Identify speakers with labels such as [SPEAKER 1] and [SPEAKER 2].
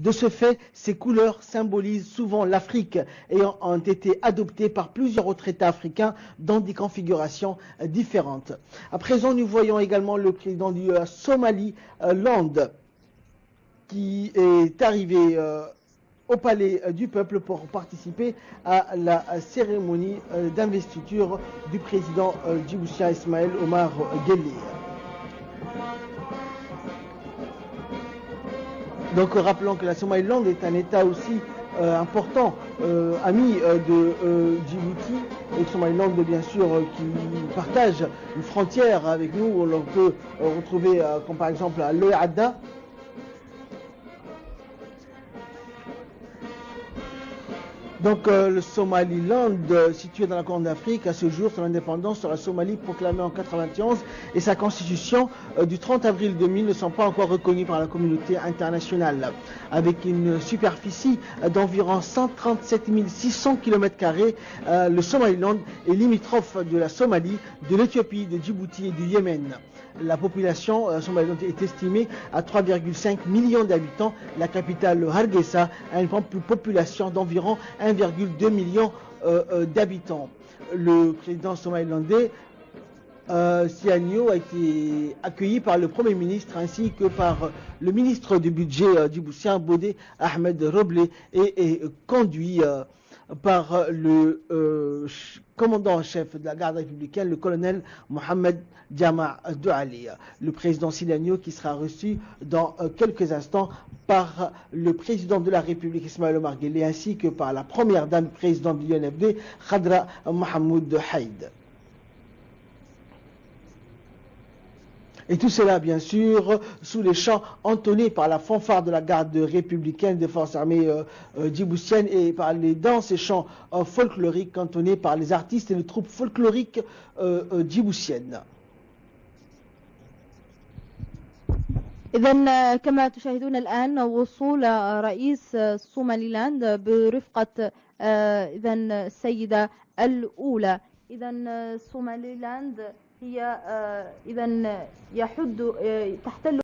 [SPEAKER 1] De ce fait, ces couleurs symbolisent souvent l'Afrique et ont été adoptées par plusieurs autres États africains dans des configurations différentes. À présent, nous voyons également le président du Somaliland qui est arrivé au palais du peuple pour participer à la cérémonie d'investiture du président djiboutien Ismaël Omar Guelleh. Donc rappelons que la Somaliland est un État aussi important, ami de Djibouti, et Somaliland bien sûr qui partage une frontière avec nous, où l'on peut retrouver comme par exemple à Loy Adda. Donc le Somaliland, situé dans la Corne d'Afrique, à ce jour, son indépendance sur la Somalie proclamée en 1991 et sa constitution du 30 avril 2000 ne sont pas encore reconnues par la communauté internationale. Avec une superficie d'environ 137 600 km², le Somaliland est limitrophe de la Somalie, de l'Éthiopie, de Djibouti et du Yémen. La population somalilandaise est estimée à 3,5 millions d'habitants. La capitale, Hargeisa, a une population d'environ 1,2 million d'habitants. Le président somalilandais, Sianio, a été accueilli par le Premier ministre ainsi que par le ministre du budget djiboutien, Bodé Ahmed Roblé, et conduit par le commandant en chef de la garde républicaine, le colonel Mohamed Jama Douali. Le président Silanio qui sera reçu dans quelques instants par le président de la République Ismaël Omar Guelleh ainsi que par la première dame présidente du UNFD, Khadra Mohamed Haïd. Et tout cela, bien sûr, sous les chants entonnés par la fanfare de la garde républicaine des forces armées djiboutiennes et par les danses et chants folkloriques entonnés par les artistes et les troupes folkloriques djiboutiennes.
[SPEAKER 2] إذن كما تشاهدون الآن وصول رئيس صوماليلاند برفقة إذن السيدة الأولى. إذن صوماليلاند هي إذن تحتل